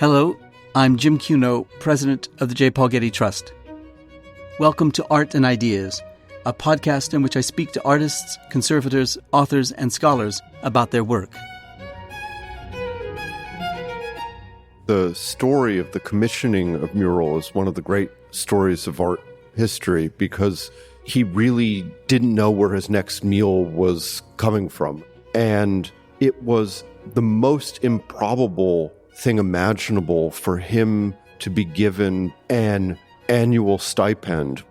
Hello, I'm Jim Cuno, president of the J. Paul Getty Trust. Welcome to Art and Ideas, a podcast in which I speak to artists, conservators, authors, and scholars about their work. The story of the commissioning of Mural is one of the great stories of art history because he really didn't know where his next meal was coming from. And it was the most improbable thing imaginable for him to be given an annual stipend.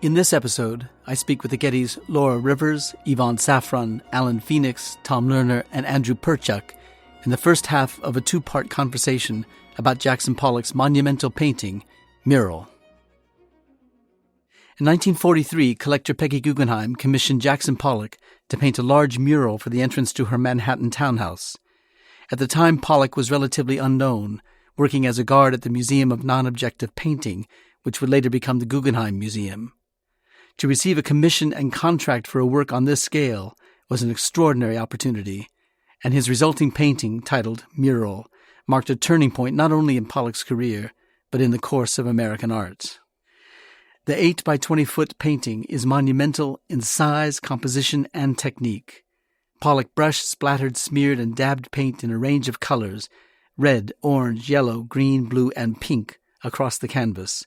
In this episode, I speak with the Gettys' Laura Rivers, Yvonne Szafran, Alan Phenix, Tom Learner, and Andrew Perchuk in the first half of a two-part conversation about Jackson Pollock's monumental painting, Mural. In 1943, collector Peggy Guggenheim commissioned Jackson Pollock to paint a large mural for the entrance to her Manhattan townhouse. At the time, Pollock was relatively unknown, working as a guard at the Museum of Non-Objective Painting, which would later become the Guggenheim Museum. To receive a commission and contract for a work on this scale was an extraordinary opportunity, and his resulting painting, titled Mural, marked a turning point not only in Pollock's career, but in the course of American art. The 8 by 20-foot painting is monumental in size, composition, and technique. Pollock brushed, splattered, smeared, and dabbed paint in a range of colors, red, orange, yellow, green, blue, and pink, across the canvas.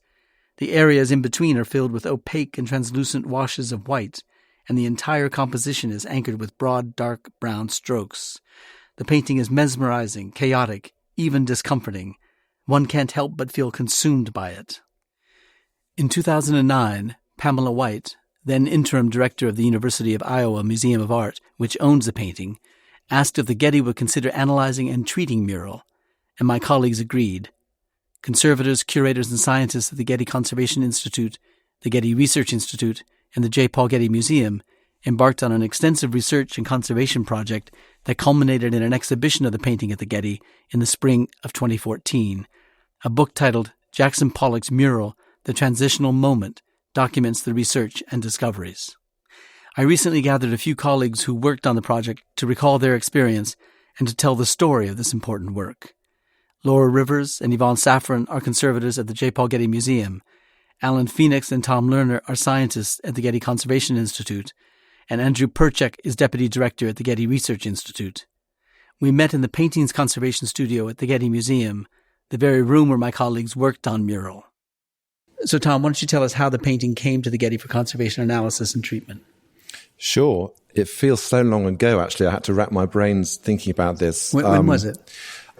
The areas in between are filled with opaque and translucent washes of white, and the entire composition is anchored with broad, dark brown strokes. The painting is mesmerizing, chaotic, even discomforting. One can't help but feel consumed by it. In 2009, Pamela White, then interim director of the University of Iowa Museum of Art, which owns the painting, asked if the Getty would consider analyzing and treating Mural, and my colleagues agreed. Conservators, curators, and scientists at the Getty Conservation Institute, the Getty Research Institute, and the J. Paul Getty Museum embarked on an extensive research and conservation project that culminated in an exhibition of the painting at the Getty in the spring of 2014. A book titled Jackson Pollock's Mural, The Transitional Moment, documents the research and discoveries. I recently gathered a few colleagues who worked on the project to recall their experience and to tell the story of this important work. Laura Rivers and Yvonne Szafran are conservators at the J. Paul Getty Museum. Alan Phenix and Tom Learner are scientists at the Getty Conservation Institute, and Andrew Perchuk is deputy director at the Getty Research Institute. We met in the Paintings Conservation Studio at the Getty Museum, the very room where my colleagues worked on Mural. So, Tom, why don't you tell us how the painting came to the Getty for conservation analysis and treatment? Sure. It feels so long ago, actually. I had to wrap my brains thinking about this. When was it?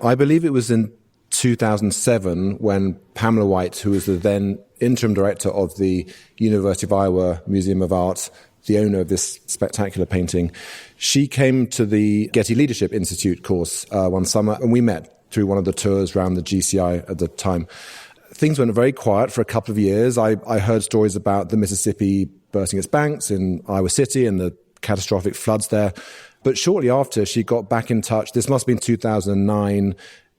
I believe it was in 2007 when Pamela White, who was the then interim director of the University of Iowa Museum of Art, the owner of this spectacular painting, she came to the Getty Leadership Institute course one summer, and we met through one of the tours around the GCI at the time. Things went very quiet for a couple of years. I heard stories about the Mississippi bursting its banks in Iowa City and the catastrophic floods there. But shortly after, she got back in touch. This must have been 2009,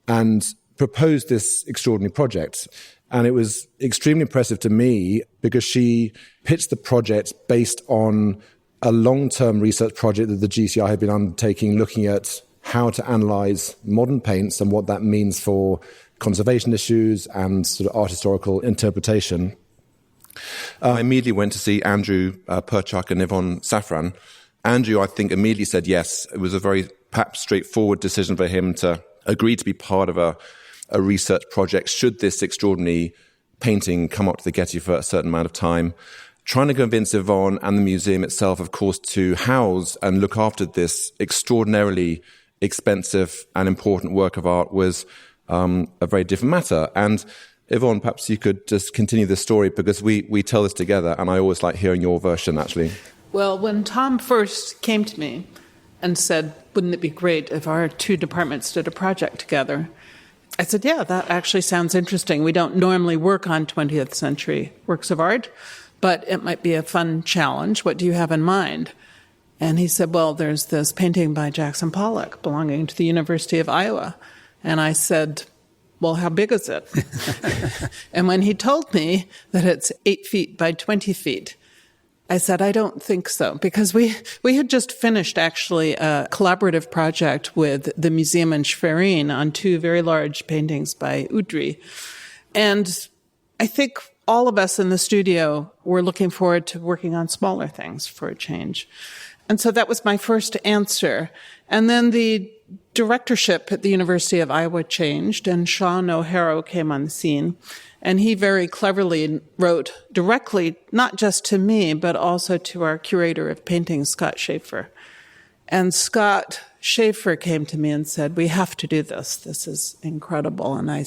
and proposed this extraordinary project. And it was extremely impressive to me because she pitched the project based on a long-term research project that the GCI had been undertaking, looking at how to analyze modern paints and what that means for conservation issues and sort of art historical interpretation. I immediately went to see Andrew Perchuk and Yvonne Szafran. Andrew, I think, immediately said yes. It was a very perhaps straightforward decision for him to agree to be part of a research project should this extraordinary painting come up to the Getty for a certain amount of time. Trying to convince Yvonne and the museum itself, of course, to house and look after this extraordinarily expensive and important work of art was a very different matter. And Yvonne, perhaps you could just continue the story because we tell this together, and I always like hearing your version, actually. Well, when Tom first came to me and said, wouldn't it be great if our two departments did a project together, I said, yeah, that actually sounds interesting. We don't normally work on 20th century works of art, but it might be a fun challenge. What do you have in mind? And he said, well, there's this painting by Jackson Pollock belonging to the University of Iowa. And I said, well, how big is it? And when he told me that it's 8 feet by 20 feet, I said, I don't think so, because we had just finished actually a collaborative project with the museum in Szafran on 2 very large paintings by Udry. And I think all of us in the studio were looking forward to working on smaller things for a change. And so that was my first answer. And then the directorship at the University of Iowa changed, and Sean O'Hara came on the scene. And he very cleverly wrote directly, not just to me, but also to our curator of painting, Scott Schaefer. And Scott Schaefer came to me and said, we have to do this. This is incredible. And I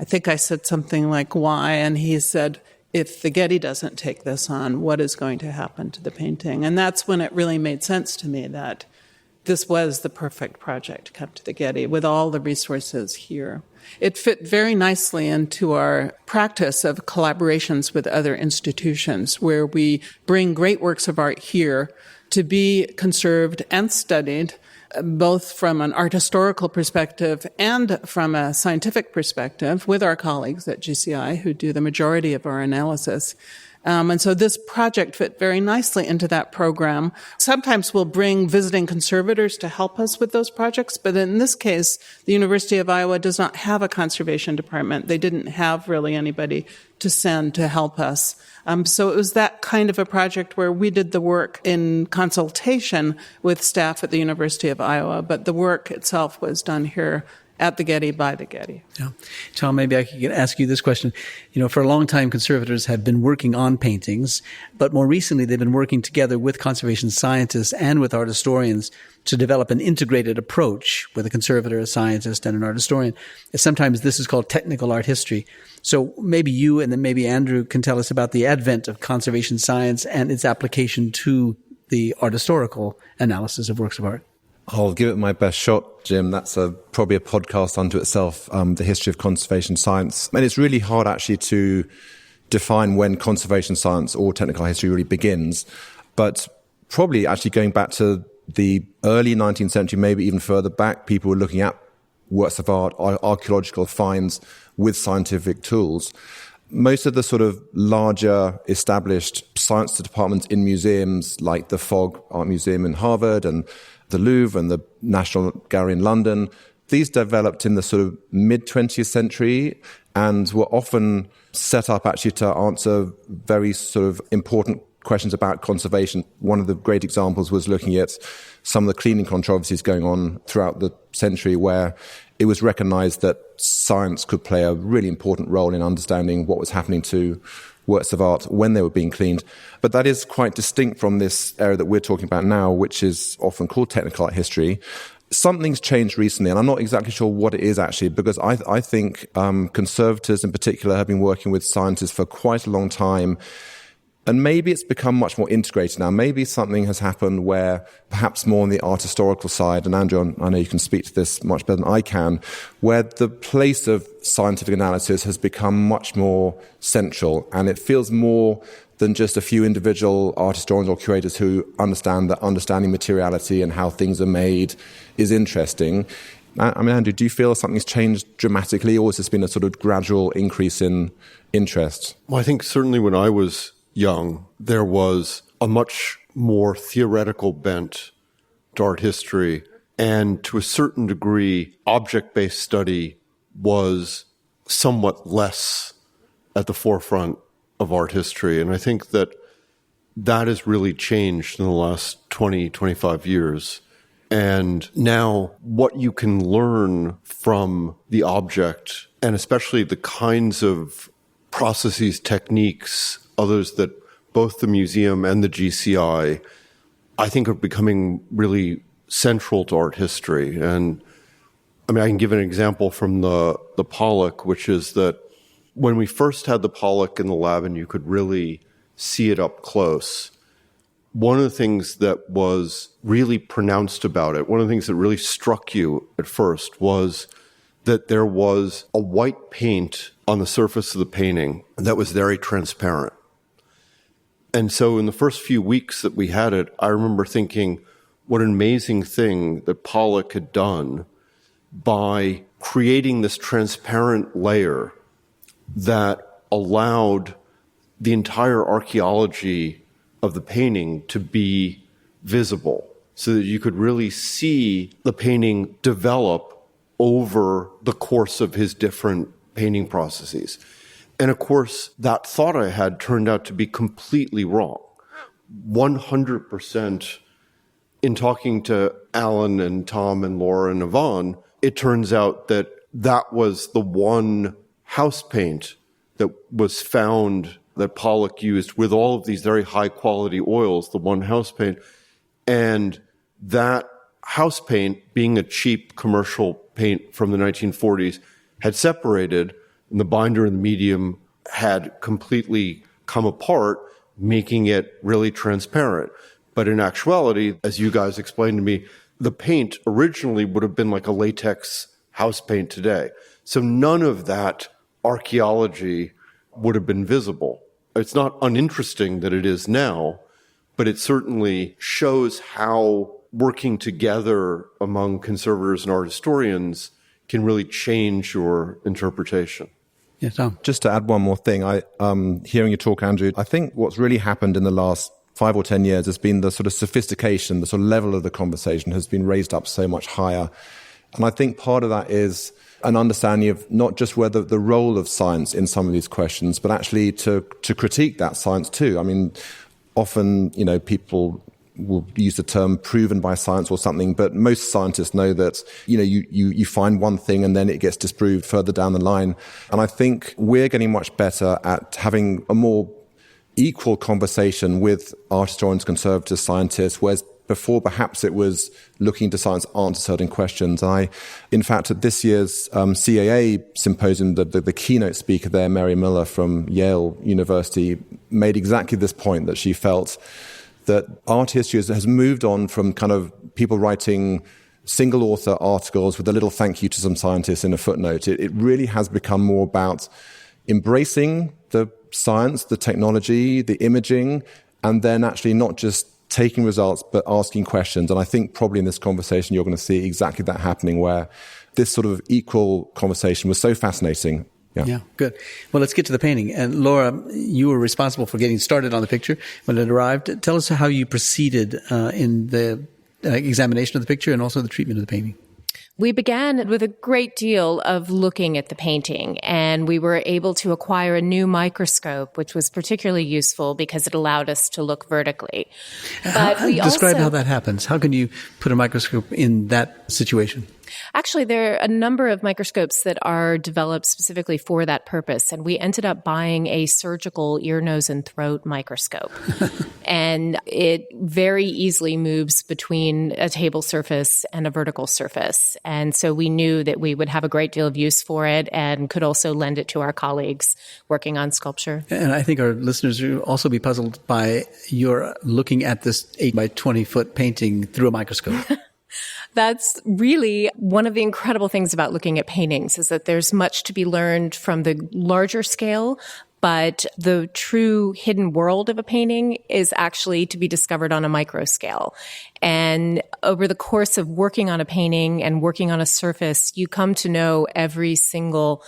think I said something like, why? And he said, if the Getty doesn't take this on, what is going to happen to the painting? And that's when it really made sense to me that this was the perfect project to come to the Getty with all the resources here. It fit very nicely into our practice of collaborations with other institutions, where we bring great works of art here to be conserved and studied, both from an art historical perspective and from a scientific perspective, with our colleagues at GCI, who do the majority of our analysis. And so this project fit very nicely into that program. Sometimes we'll bring visiting conservators to help us with those projects, but in this case, the University of Iowa does not have a conservation department. They didn't have really anybody to send to help us. So it was that kind of a project where we did the work in consultation with staff at the University of Iowa, but the work itself was done here at the Getty by the Getty. Yeah. Tom, maybe I could ask you this question. For a long time, conservators have been working on paintings, but more recently they've been working together with conservation scientists and with art historians to develop an integrated approach with a conservator, a scientist, and an art historian. Sometimes this is called technical art history. So maybe you and then maybe Andrew can tell us about the advent of conservation science and its application to the art historical analysis of works of art. I'll give it my best shot, Jim. That's probably a podcast unto itself, the history of conservation science. And it's really hard actually to define when conservation science or technical history really begins. But probably actually going back to the early 19th century, maybe even further back, people were looking at works of art, archaeological finds with scientific tools. Most of the sort of larger established science departments in museums like the Fogg Art Museum in Harvard and the Louvre and the National Gallery in London, these developed in the sort of mid-20th century and were often set up actually to answer very sort of important questions about conservation. One of the great examples was looking at some of the cleaning controversies going on throughout the century, where it was recognized that science could play a really important role in understanding what was happening to works of art when they were being cleaned. But that is quite distinct from this area that we're talking about now, which is often called technical art history. Something's changed recently, and I'm not exactly sure what it is actually, because I think conservators in particular have been working with scientists for quite a long time. And maybe it's become much more integrated now. Maybe something has happened where perhaps more on the art historical side, and Andrew, I know you can speak to this much better than I can, where the place of scientific analysis has become much more central, and it feels more than just a few individual art historians or curators who understand that understanding materiality and how things are made is interesting. I mean, Andrew, do you feel something's changed dramatically, or has this been a sort of gradual increase in interest? Well, I think certainly when I was young, there was a much more theoretical bent to art history, and to a certain degree, object-based study was somewhat less at the forefront of art history. And I think that has really changed in the last 20, 25 years. And now what you can learn from the object, and especially the kinds of processes, techniques, others that both the museum and the GCI, I think, are becoming really central to art history. And I mean, I can give an example from the Pollock, which is that when we first had the Pollock in the lab and you could really see it up close, one of the things that was really pronounced about it, one of the things that really struck you at first was that there was a white paint on the surface of the painting that was very transparent. And so in the first few weeks that we had it, I remember thinking what an amazing thing that Pollock had done by creating this transparent layer that allowed the entire archaeology of the painting to be visible so that you could really see the painting develop over the course of his different painting processes. And of course, that thought I had turned out to be completely wrong. 100% in talking to Alan and Tom and Laura and Yvonne, it turns out that that was the one house paint that was found that Pollock used with all of these very high quality oils, the one house paint. And that house paint, being a cheap commercial paint from the 1940s, had separated, and the binder and the medium had completely come apart, making it really transparent. But in actuality, as you guys explained to me, the paint originally would have been like a latex house paint today. So none of that archaeology would have been visible. It's not uninteresting that it is now, but it certainly shows how working together among conservators and art historians can really change your interpretation. Yeah, Tom. Just to add one more thing, hearing you talk, Andrew, I think what's really happened in the last 5 or 10 years has been the sort of sophistication, the sort of level of the conversation has been raised up so much higher. And I think part of that is an understanding of not just whether the role of science in some of these questions, but actually to critique that science too. I mean, often, people will use the term proven by science or something, but most scientists know that, you find one thing and then it gets disproved further down the line. And I think we're getting much better at having a more equal conversation with art historians, conservators, scientists, whereas before perhaps it was looking to science answer certain questions. In fact, at this year's CAA symposium, the keynote speaker there, Mary Miller from Yale University, made exactly this point, that she felt that art history has moved on from kind of people writing single author articles with a little thank you to some scientists in a footnote. It really has become more about embracing the science, the technology, the imaging, and then actually not just taking results, but asking questions. And I think probably in this conversation, you're going to see exactly that happening, where this sort of equal conversation was so fascinating. Yeah, good. Well, let's get to the painting. And Laura, you were responsible for getting started on the picture when it arrived. Tell us how you proceeded in the examination of the picture and also the treatment of the painting. We began with a great deal of looking at the painting, and we were able to acquire a new microscope, which was particularly useful because it allowed us to look vertically. But describe how that happens. How can you put a microscope in that situation? Actually, there are a number of microscopes that are developed specifically for that purpose, and we ended up buying a surgical ear, nose, and throat microscope. And it very easily moves between a table surface and a vertical surface. And so we knew that we would have a great deal of use for it and could also lend it to our colleagues working on sculpture. And I think our listeners will also be puzzled by your looking at this 8 by 20 foot painting through a microscope. That's really one of the incredible things about looking at paintings, is that there's much to be learned from the larger scale, but the true hidden world of a painting is actually to be discovered on a micro scale. And over the course of working on a painting and working on a surface, you come to know every single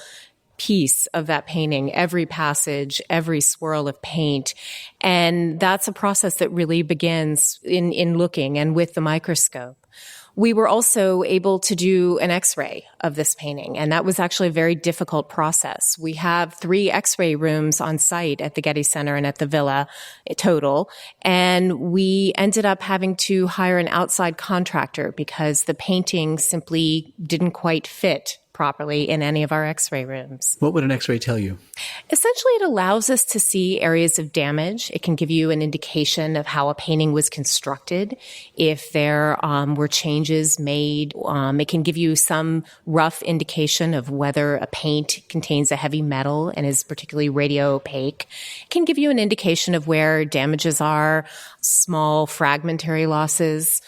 piece of that painting, every passage, every swirl of paint. And that's a process that really begins in looking and with the microscope. We were also able to do an X-ray of this painting, and that was actually a very difficult process. We have 3 X-ray rooms on site at the Getty Center and at the Villa total, and we ended up having to hire an outside contractor because the painting simply didn't quite fit properly in any of our X-ray rooms. What would an X-ray tell you? Essentially, it allows us to see areas of damage. It can give you an indication of how a painting was constructed. If there were changes made, it can give you some rough indication of whether a paint contains a heavy metal and is particularly radio opaque. It can give you an indication of where damages are, small fragmentary losses.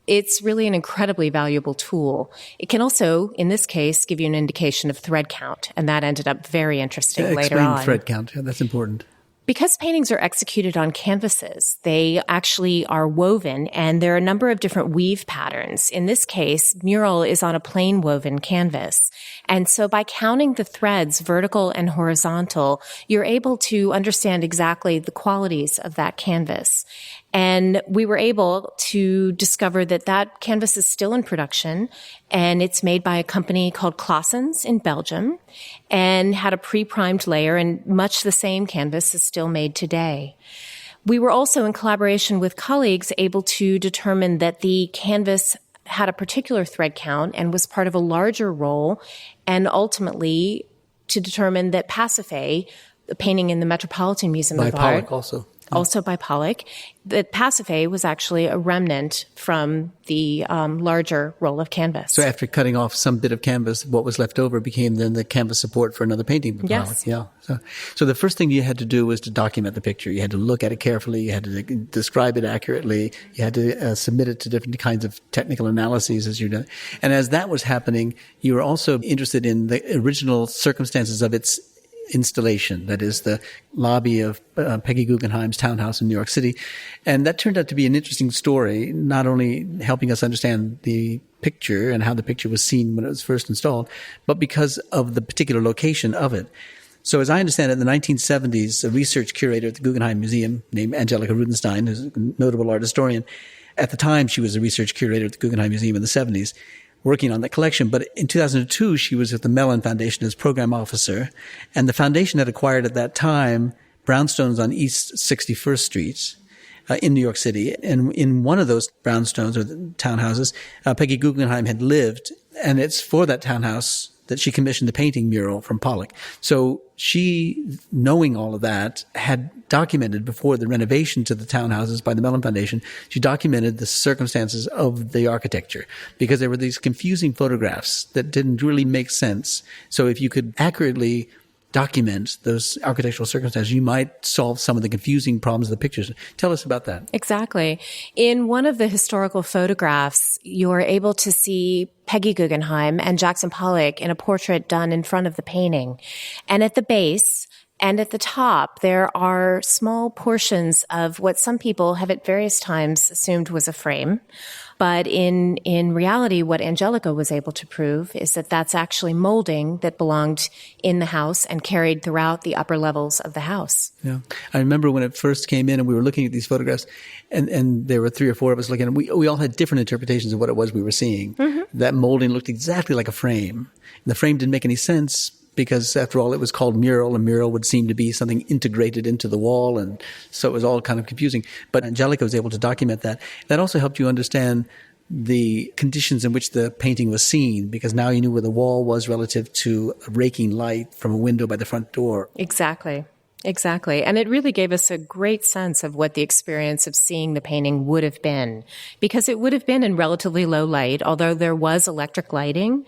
It's really an incredibly valuable tool. It can also, in this case, give you an indication of thread count, and that ended up very interesting later on. Explain thread count. Yeah, that's important. Because paintings are executed on canvases, they actually are woven, and there are a number of different weave patterns. In this case, Mural is on a plain woven canvas. And so by counting the threads, vertical and horizontal, you're able to understand exactly the qualities of that canvas. And we were able to discover that that canvas is still in production, and it's made by a company called Claessens in Belgium, and had a pre-primed layer, and much the same canvas is still made today. We were also, in collaboration with colleagues, able to determine that the canvas had a particular thread count and was part of a larger roll, and ultimately to determine that Pasiphae, the painting in the Metropolitan Museum of Art, by Pollock also by Pollock, that Pasiphae was actually a remnant from the larger roll of canvas. So after cutting off some bit of canvas, what was left over became then the canvas support for another painting by Pollock. Yeah. So the first thing you had to do was to document the picture. You had to look at it carefully. You had to describe it accurately. You had to submit it to different kinds of technical analyses as you did. And as that was happening, you were also interested in the original circumstances of its installation, that is the lobby of Peggy Guggenheim's townhouse in New York City. And that turned out to be an interesting story, not only helping us understand the picture and how the picture was seen when it was first installed, but because of the particular location of it. So as I understand it, in the 1970s, a research curator at the Guggenheim Museum named Angelica Rudenstein, who's a notable art historian, at the time she was a research curator at the Guggenheim Museum in the 70s, working on that collection. But in 2002, she was at the Mellon Foundation as program officer. And the foundation had acquired at that time brownstones on East 61st Street in New York City. And in one of those brownstones or the townhouses, Peggy Guggenheim had lived. And it's for that townhouse that she commissioned the painting Mural from Pollock. So she, knowing all of that, had documented before the renovation to the townhouses by the Mellon Foundation, she documented the circumstances of the architecture because there were these confusing photographs that didn't really make sense. So if you could accurately document those architectural circumstances, you might solve some of the confusing problems of the pictures. Tell us about that. Exactly. In one of the historical photographs, you're able to see Peggy Guggenheim and Jackson Pollock in a portrait done in front of the painting. And at the base and at the top, there are small portions of what some people have at various times assumed was a frame. But in reality, what Angelica was able to prove is that that's actually molding that belonged in the house and carried throughout the upper levels of the house. Yeah. I remember when it first came in and we were looking at these photographs and there were 3 or 4 of us looking at them. We all had different interpretations of what it was we were seeing. Mm-hmm. That molding looked exactly like a frame. And the frame didn't make any sense because after all, it was called Mural, and Mural would seem to be something integrated into the wall. And so it was all kind of confusing. But Angelica was able to document that. That also helped you understand the conditions in which the painting was seen, because now you knew where the wall was relative to a raking light from a window by the front door. Exactly. And it really gave us a great sense of what the experience of seeing the painting would have been, because it would have been in relatively low light, although there was electric lighting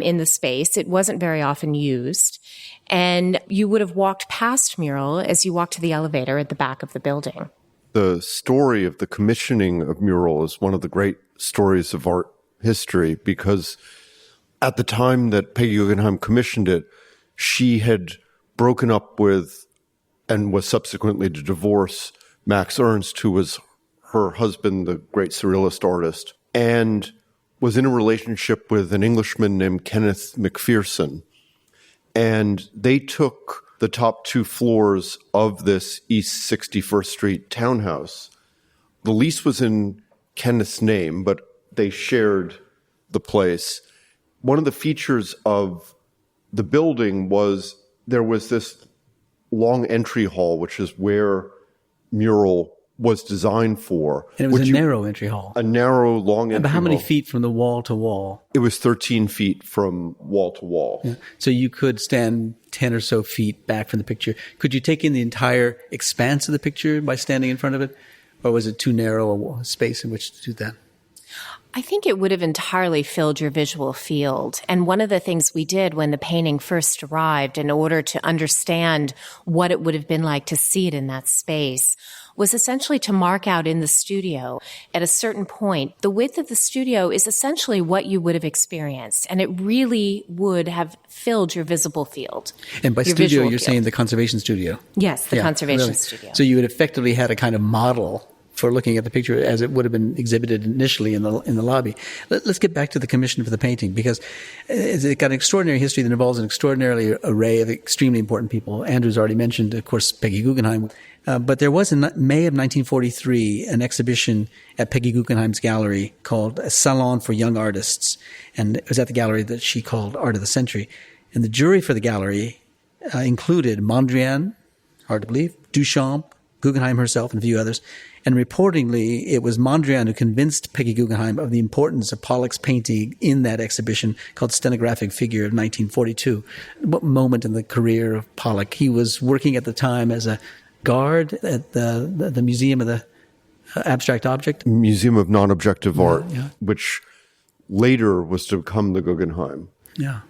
in the space. It wasn't very often used. And you would have walked past Mural as you walked to the elevator at the back of the building. The story of the commissioning of Mural is one of the great stories of art history, because at the time that Peggy Guggenheim commissioned it, she had broken up with and was subsequently to divorce Max Ernst, who was her husband, the great surrealist artist, and was in a relationship with an Englishman named Kenneth McPherson. And they took the top 2 floors of this East 61st Street townhouse. The lease was in Kenneth's name, but they shared the place. One of the features of the building was there was this long entry hall, which is where Mural was designed for. And it was a narrow entry hall. A narrow, long entry hall. And how many feet from the wall to wall? It was 13 feet from wall to wall. Yeah. So you could stand 10 or so feet back from the picture. Could you take in the entire expanse of the picture by standing in front of it? Or was it too narrow a space in which to do that? I think it would have entirely filled your visual field. And one of the things we did when the painting first arrived, in order to understand what it would have been like to see it in that space, was essentially to mark out in the studio at a certain point. The width of the studio is essentially what you would have experienced, and it really would have filled your visible field. And by studio, you're saying the conservation studio? Yes, the conservation studio. So you would effectively had a kind of model for looking at the picture as it would have been exhibited initially in the lobby. Let's get back to the commission for the painting, because it's got an extraordinary history that involves an extraordinary array of extremely important people. Andrew's already mentioned, of course, Peggy Guggenheim. But there was in May of 1943 an exhibition at Peggy Guggenheim's gallery called a Salon for Young Artists. And it was at the gallery that she called Art of the Century. And the jury for the gallery included Mondrian, hard to believe, Duchamp, Guggenheim herself, and a few others. And reportedly, it was Mondrian who convinced Peggy Guggenheim of the importance of Pollock's painting in that exhibition called Stenographic Figure of 1942. What moment in the career of Pollock? He was working at the time as a guard at the Museum of the Abstract Object. Museum of Non-Objective Art, which later was to become the Guggenheim. Yeah.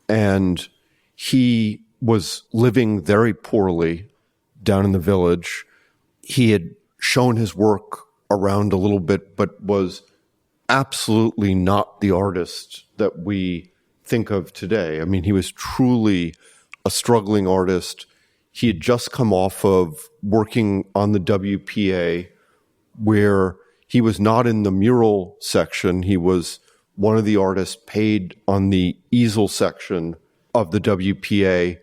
And he was living very poorly down in the village. He had shown his work around a little bit, but was absolutely not the artist that we think of today. I mean, he was truly a struggling artist. He had just come off of working on the WPA, where he was not in the mural section. He was one of the artists paid on the easel section of the WPA.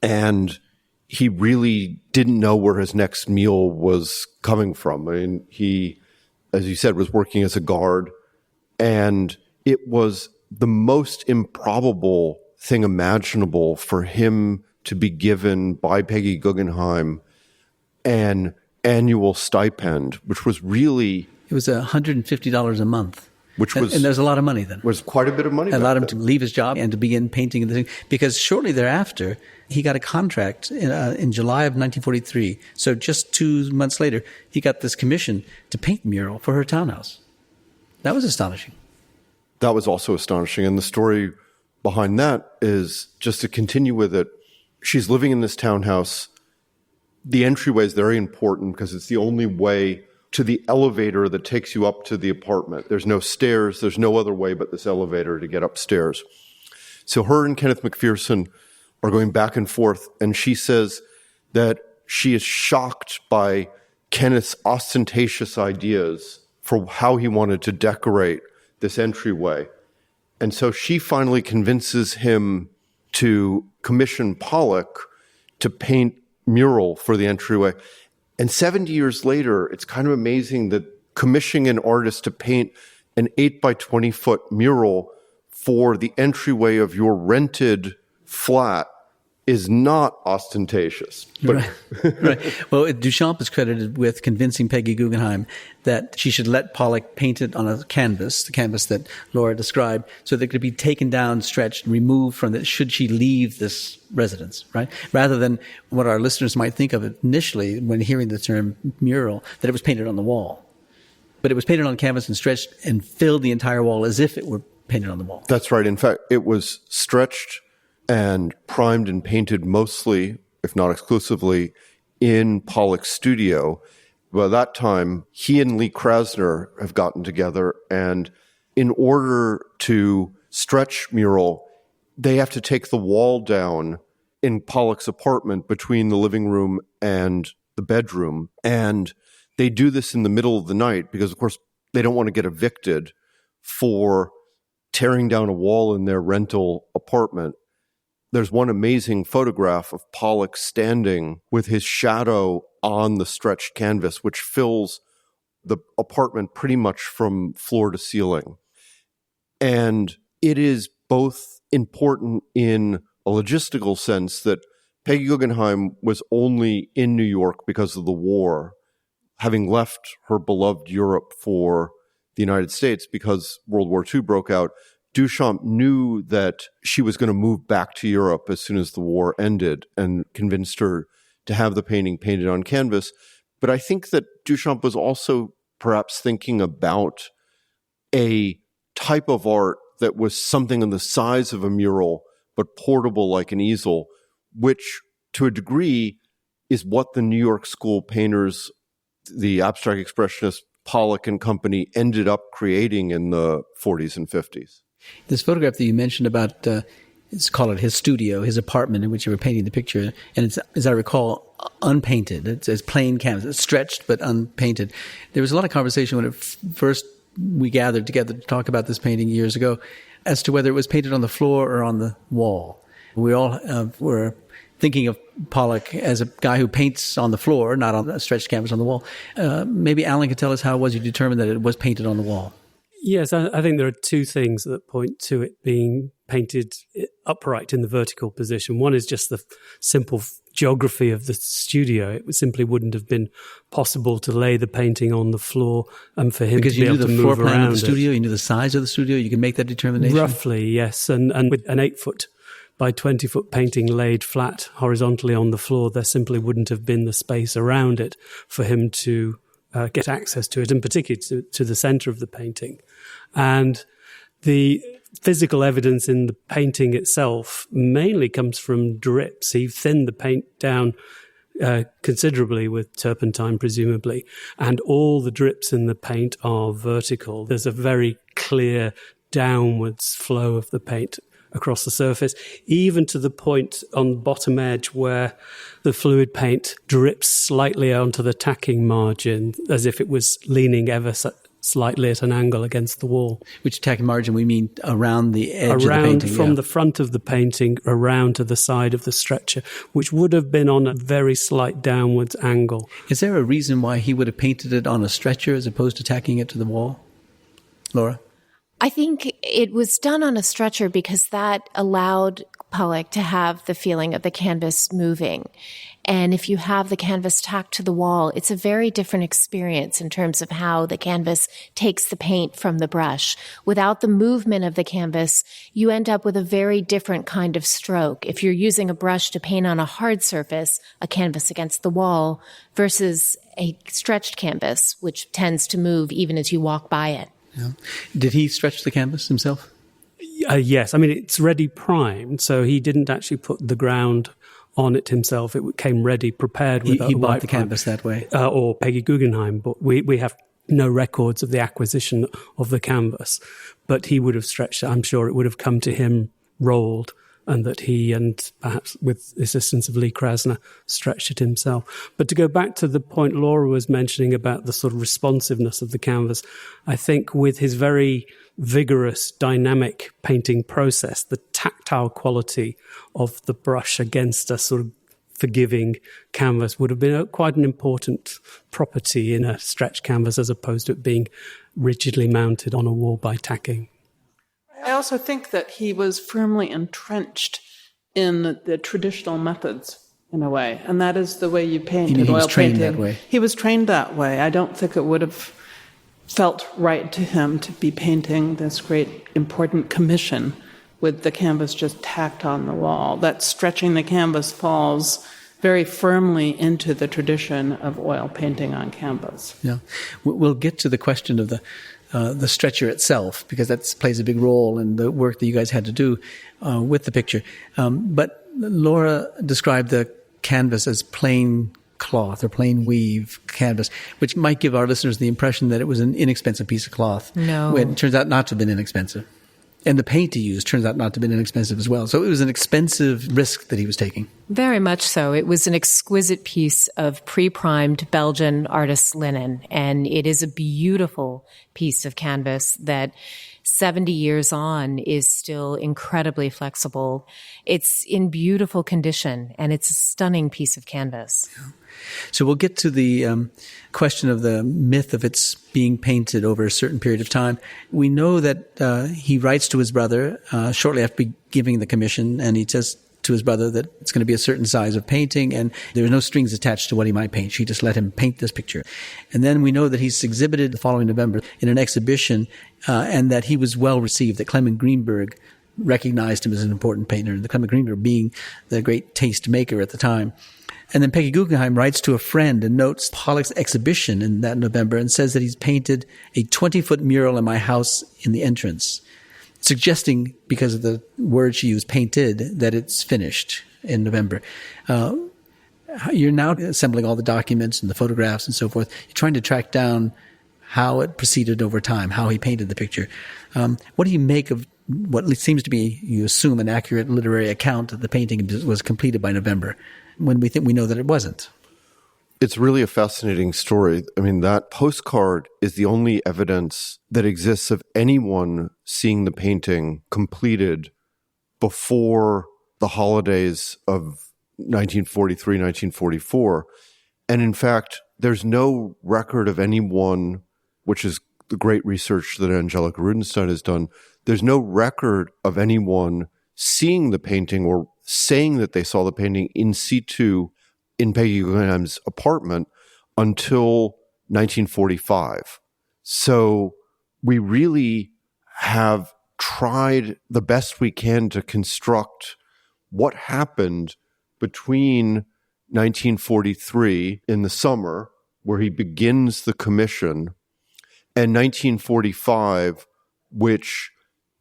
And he really didn't know where his next meal was coming from. I mean, he, as you said, was working as a guard, and it was the most improbable thing imaginable for him to be given by Peggy Guggenheim an annual stipend, which was really... It was $150 a month. Which was, and there's a lot of money then. Was quite a bit of money. It allowed him to leave his job and to begin painting the thing. Because shortly thereafter, he got a contract in July of 1943. So just 2 months later, he got this commission to paint the mural for her townhouse. That was astonishing. That was also astonishing. And the story behind that is, just to continue with it, she's living in this townhouse. The entryway is very important because it's the only way to the elevator that takes you up to the apartment. There's no stairs. There's no other way but this elevator to get upstairs. So her and Kenneth McPherson are going back and forth, and she says that she is shocked by Kenneth's ostentatious ideas for how he wanted to decorate this entryway. And so she finally convinces him to commission Pollock to paint Mural for the entryway. And 70 years later, it's kind of amazing that commissioning an artist to paint an 8 by 20 foot mural for the entryway of your rented flat is not ostentatious. But right. Well, Duchamp is credited with convincing Peggy Guggenheim that she should let Pollock paint it on a canvas, the canvas that Laura described, so that it could be taken down, stretched, and removed from it should she leave this residence, right? Rather than what our listeners might think of it initially when hearing the term mural, that it was painted on the wall. But it was painted on canvas and stretched and filled the entire wall as if it were painted on the wall. That's right. In fact, it was stretched and primed and painted mostly, if not exclusively, in Pollock's studio. By that time, he and Lee Krasner have gotten together, and in order to stretch Mural, they have to take the wall down in Pollock's apartment between the living room and the bedroom. And they do this in the middle of the night because, of course, they don't want to get evicted for tearing down a wall in their rental apartment. There's one amazing photograph of Pollock standing with his shadow on the stretched canvas, which fills the apartment pretty much from floor to ceiling. And it is both important in a logistical sense that Peggy Guggenheim was only in New York because of the war, having left her beloved Europe for the United States because World War II broke out. Duchamp knew that she was going to move back to Europe as soon as the war ended and convinced her to have the painting painted on canvas. But I think that Duchamp was also perhaps thinking about a type of art that was something in the size of a mural, but portable like an easel, which to a degree is what the New York School painters, the abstract expressionists, Pollock and company, ended up creating in the 40s and 50s. This photograph that you mentioned about, let's call it his studio, his apartment in which you were painting the picture, and it's, as I recall, unpainted. It's plain canvas. It's stretched but unpainted. There was a lot of conversation when first we gathered together to talk about this painting years ago as to whether it was painted on the floor or on the wall. We all were thinking of Pollock as a guy who paints on the floor, not on a stretched canvas on the wall. Maybe Alan could tell us how it was you determined that it was painted on the wall. Yes, I think there are two things that point to it being painted upright in the vertical position. One is just the simple geography of the studio. It simply wouldn't have been possible to lay the painting on the floor and for him because to be able to move around. Because you knew the floor plan of the studio, you knew the size of the studio, you could make that determination? Roughly, yes. And with an 8-foot by 20-foot painting laid flat horizontally on the floor, there simply wouldn't have been the space around it for him to get access to it, and particularly to the center of the painting. And the physical evidence in the painting itself mainly comes from drips. He thinned the paint down considerably with turpentine, presumably, and all the drips in the paint are vertical. There's a very clear downwards flow of the paint across the surface, even to the point on the bottom edge where the fluid paint drips slightly onto the tacking margin as if it was leaning ever so slightly at an angle against the wall. Which tacking margin we mean around the edge of the painting? From the front of the painting around to the side of the stretcher, which would have been on a very slight downwards angle. Is there a reason why he would have painted it on a stretcher as opposed to tacking it to the wall? Laura? I think it was done on a stretcher because that allowed Pollock to have the feeling of the canvas moving. And if you have the canvas tacked to the wall, it's a very different experience in terms of how the canvas takes the paint from the brush. Without the movement of the canvas, you end up with a very different kind of stroke. If you're using a brush to paint on a hard surface, a canvas against the wall, versus a stretched canvas, which tends to move even as you walk by it. Yeah. Did he stretch the canvas himself? Yes. I mean, it's ready primed, so he didn't actually put the ground on it himself. It came ready, prepared with He bought the canvas that way? Or Peggy Guggenheim, but we have no records of the acquisition of the canvas. But he would have stretched it. I'm sure it would have come to him rolled, and that he, and perhaps with the assistance of Lee Krasner, stretched it himself. But to go back to the point Laura was mentioning about the sort of responsiveness of the canvas, I think with his very vigorous, dynamic painting process, the tactile quality of the brush against a sort of forgiving canvas would have been quite an important property in a stretched canvas as opposed to it being rigidly mounted on a wall by tacking. I also think that he was firmly entrenched in the traditional methods in a way, and that is the way you paint in oil painting. That way? He was trained that way. I don't think it would have felt right to him to be painting this great important commission with the canvas just tacked on the wall. That stretching the canvas falls very firmly into the tradition of oil painting on canvas. Yeah, we'll get to the question of the stretcher itself, because that plays a big role in the work that you guys had to do with the picture. But Laura described the canvas as plain cloth or plain weave canvas, which might give our listeners the impression that it was an inexpensive piece of cloth. No. When it turns out not to have been inexpensive. And the paint he used turns out not to have been inexpensive as well. So it was an expensive risk that he was taking. Very much so. It was an exquisite piece of pre-primed Belgian artist's linen. And it is a beautiful piece of canvas that 70 years on is still incredibly flexible. It's in beautiful condition, and it's a stunning piece of canvas. Yeah. So we'll get to the question of the myth of its being painted over a certain period of time. We know that he writes to his brother shortly after giving the commission, and he says to his brother that it's going to be a certain size of painting, and there are no strings attached to what he might paint. She just let him paint this picture. And then we know that he's exhibited the following November in an exhibition, and that he was well received, that Clement Greenberg recognized him as an important painter, and Clement Greenberg being the great taste maker at the time. And then Peggy Guggenheim writes to a friend and notes Pollock's exhibition in that November and says that he's painted a 20-foot mural in my house in the entrance, suggesting, because of the word she used, painted, that it's finished in November. You're now assembling all the documents and the photographs and so forth. You're trying to track down how it proceeded over time, how he painted the picture. What do you make of what seems to be, you assume, an accurate literary account that the painting was completed by November, when we know that it wasn't? It's really a fascinating story. I mean, that postcard is the only evidence that exists of anyone seeing the painting completed before the holidays of 1943, 1944. And in fact, there's no record of anyone, which is the great research that Angelica Rudenstein has done, there's no record of anyone seeing the painting or saying that they saw the painting in situ in Peggy Guggenheim's apartment until 1945. So we really have tried the best we can to construct what happened between 1943 in the summer, where he begins the commission, and 1945, which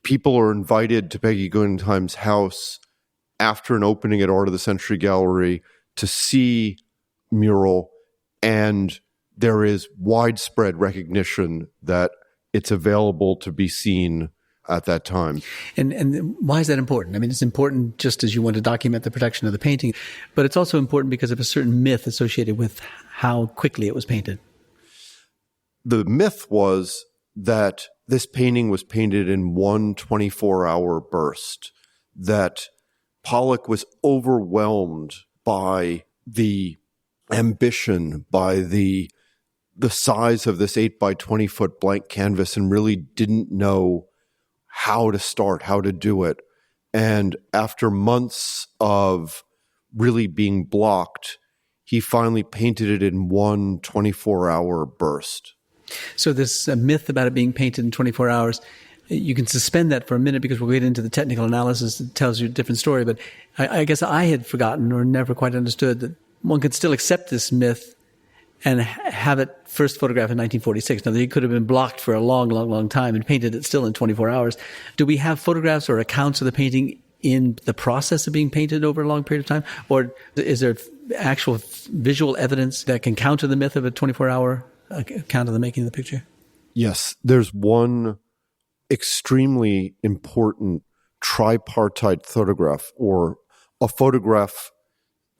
people are invited to Peggy Guggenheim's house after an opening at Art of the Century Gallery to see Mural, and there is widespread recognition that it's available to be seen at that time. And why is that important? I mean, it's important just as you want to document the production of the painting, but it's also important because of a certain myth associated with how quickly it was painted. The myth was that this painting was painted in one 24-hour burst, that Pollock was overwhelmed by the ambition, by the size of this 8 by 20 foot blank canvas, and really didn't know how to start, how to do it. And after months of really being blocked, he finally painted it in one 24-hour burst. So this myth about it being painted in 24 hours, you can suspend that for a minute because we'll get into the technical analysis that tells you a different story. But I guess I had forgotten or never quite understood that one could still accept this myth and have it first photographed in 1946. Now, they could have been blocked for a long, long, long time and painted it still in 24 hours. Do we have photographs or accounts of the painting in the process of being painted over a long period of time? Or is there actual visual evidence that can counter the myth of a 24-hour account of the making of the picture? Yes, there's one extremely important tripartite photograph, or a photograph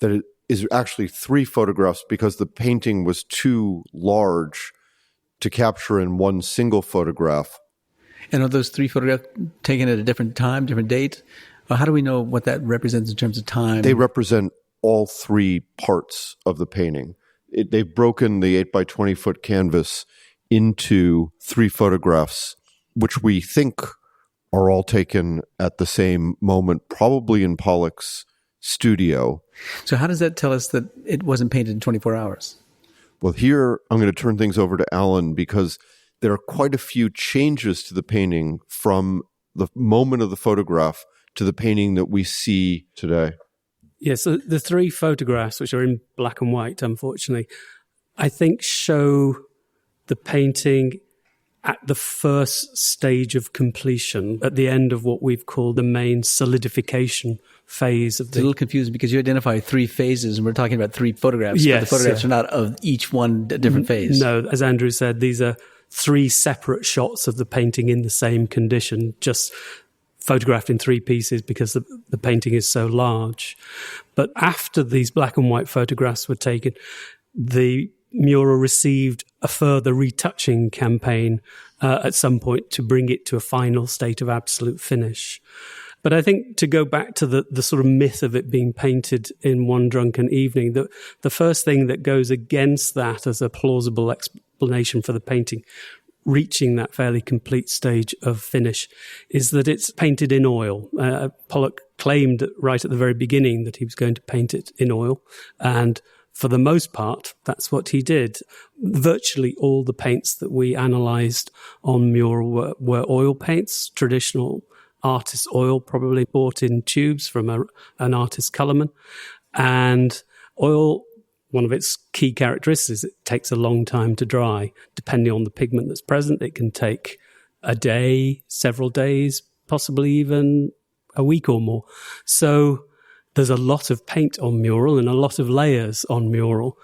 that is actually three photographs because the painting was too large to capture in one single photograph. And are those three photographs taken at a different time, different date? Or how do we know what that represents in terms of time? They represent all three parts of the painting. They've broken the 8 by 20 foot canvas into three photographs, which we think are all taken at the same moment, probably in Pollock's studio. So how does that tell us that it wasn't painted in 24 hours? Well, here I'm going to turn things over to Alan because there are quite a few changes to the painting from the moment of the photograph to the painting that we see today. Yeah, so the three photographs, which are in black and white, unfortunately, I think show the painting at the first stage of completion, at the end of what we've called the main solidification phase of It's a little confusing because you identify three phases and we're talking about three photographs. Yes, but the photographs are not of each one a different phase. No, as Andrew said, these are three separate shots of the painting in the same condition, just photographed in three pieces because the painting is so large. But after these black and white photographs were taken, the mural received a further retouching campaign at some point to bring it to a final state of absolute finish. But I think to go back to the sort of myth of it being painted in one drunken evening, the first thing that goes against that as a plausible explanation for the painting reaching that fairly complete stage of finish is that it's painted in oil. Pollock claimed right at the very beginning that he was going to paint it in oil, and for the most part, that's what he did. Virtually all the paints that we analysed on Mural were oil paints, traditional artist oil, probably bought in tubes from an artist colourman. And Oil, one of its key characteristics, it takes a long time to dry. Depending on the pigment that's present, it can take a day, several days, possibly even a week or more. So there's a lot of paint on Mural and a lot of layers on Mural.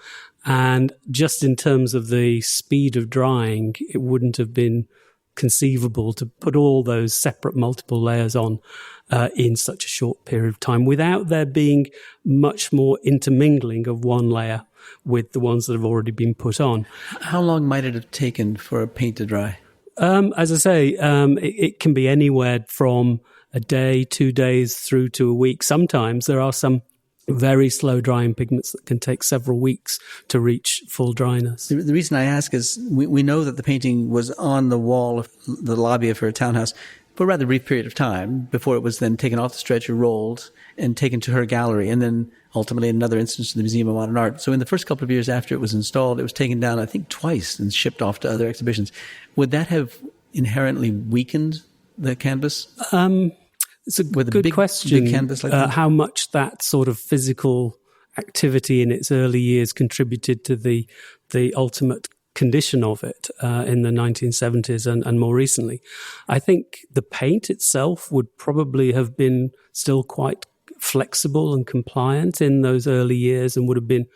And just in terms of the speed of drying, it wouldn't have been conceivable to put all those separate multiple layers on in such a short period of time without there being much more intermingling of one layer with the ones that have already been put on. How long might it have taken for a paint to dry? As I say, it can be anywhere from a day, 2 days, through to a week. Sometimes there are some very slow drying pigments that can take several weeks to reach full dryness. The reason I ask is we know that the painting was on the wall of the lobby of her townhouse for a rather brief period of time before it was then taken off the stretcher, rolled, and taken to her gallery, and then ultimately another instance to the Museum of Modern Art. So in the first couple of years after it was installed, it was taken down, I think, twice and shipped off to other exhibitions. Would that have inherently weakened the canvas? It's a good question. Big canvas like that? How much that sort of physical activity in its early years contributed to the ultimate condition of it in the 1970s and more recently. I think the paint itself would probably have been still quite flexible and compliant in those early years and would have been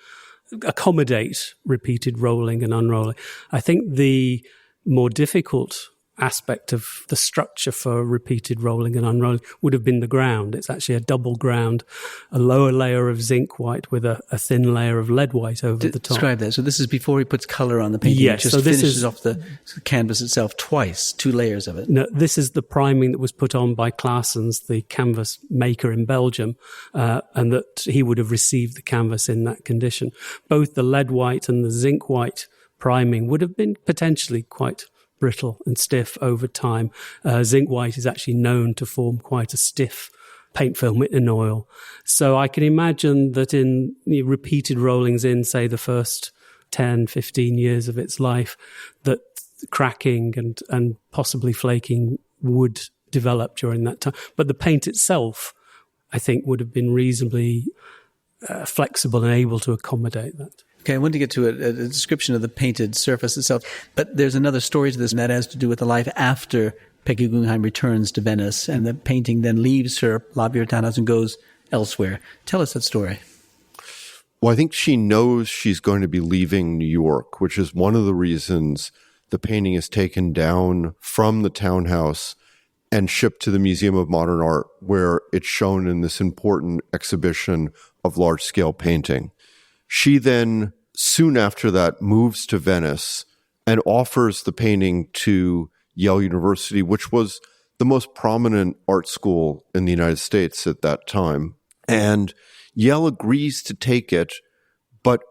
accommodate repeated rolling and unrolling. I think the more difficult aspect of the structure for repeated rolling and unrolling would have been the ground. It's actually a double ground, a lower layer of zinc white with a thin layer of lead white over the top. Describe that. So this is before he puts color on the painting. Yes. It just finishes off the canvas itself twice, 2 layers of it. No, this is the priming that was put on by Claessens, the canvas maker in Belgium, and that he would have received the canvas in that condition. Both the lead white and the zinc white priming would have been potentially quite brittle and stiff over time. Zinc white is actually known to form quite a stiff paint film in oil. So I can imagine that in repeated rollings in, say, the first 10, 15 years of its life, that cracking and possibly flaking would develop during that time. But the paint itself, I think, would have been reasonably flexible and able to accommodate that. Okay, I want to get to a description of the painted surface itself, but there's another story to this, and that has to do with the life after Peggy Guggenheim returns to Venice, and the painting then leaves her lobby of her townhouse and goes elsewhere. Tell us that story. Well, I think she knows she's going to be leaving New York, which is one of the reasons the painting is taken down from the townhouse and shipped to the Museum of Modern Art, where it's shown in this important exhibition of large-scale painting. She then, soon after that, moves to Venice and offers the painting to Yale University, which was the most prominent art school in the United States at that time. And Yale agrees to take it, but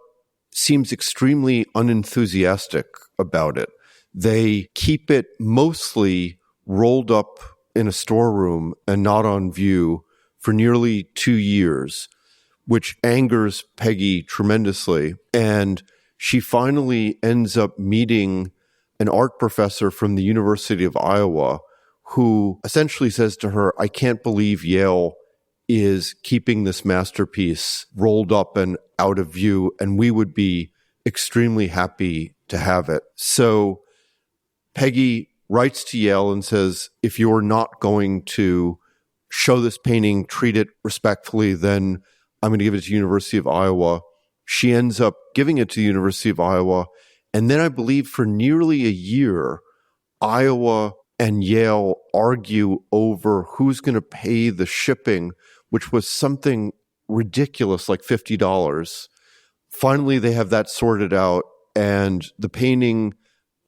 seems extremely unenthusiastic about it. They keep it mostly rolled up in a storeroom and not on view for nearly 2 years, which angers Peggy tremendously. And she finally ends up meeting an art professor from the University of Iowa who essentially says to her, I can't believe Yale is keeping this masterpiece rolled up and out of view, and we would be extremely happy to have it. So Peggy writes to Yale and says, if you're not going to show this painting, treat it respectfully, then I'm going to give it to the University of Iowa. She ends up giving it to the University of Iowa. And then I believe for nearly a year, Iowa and Yale argue over who's going to pay the shipping, which was something ridiculous, like $50. Finally, they have that sorted out, and the painting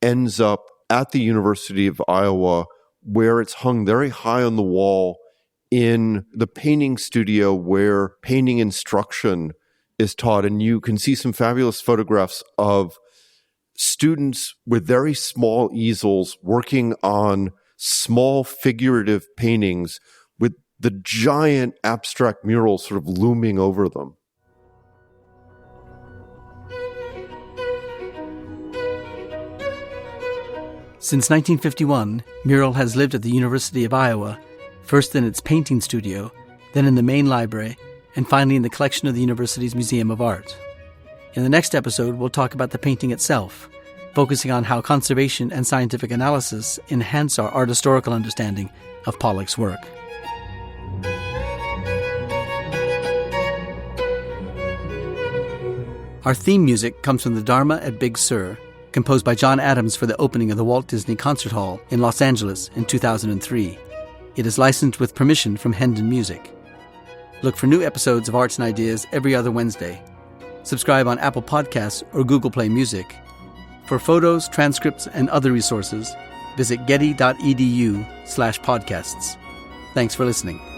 ends up at the University of Iowa, where it's hung very high on the wall in the painting studio where painting instruction is taught. And you can see some fabulous photographs of students with very small easels working on small figurative paintings with the giant abstract murals sort of looming over them. Since 1951, Mural has lived at the University of Iowa, first in its painting studio, then in the main library, and finally in the collection of the university's Museum of Art. In the next episode, we'll talk about the painting itself, focusing on how conservation and scientific analysis enhance our art historical understanding of Pollock's work. Our theme music comes from the Dharma at Big Sur, composed by John Adams for the opening of the Walt Disney Concert Hall in Los Angeles in 2003. It is licensed with permission from Hendon Music. Look for new episodes of Arts and Ideas every other Wednesday. Subscribe on Apple Podcasts or Google Play Music. For photos, transcripts, and other resources, visit getty.edu/podcasts. Thanks for listening.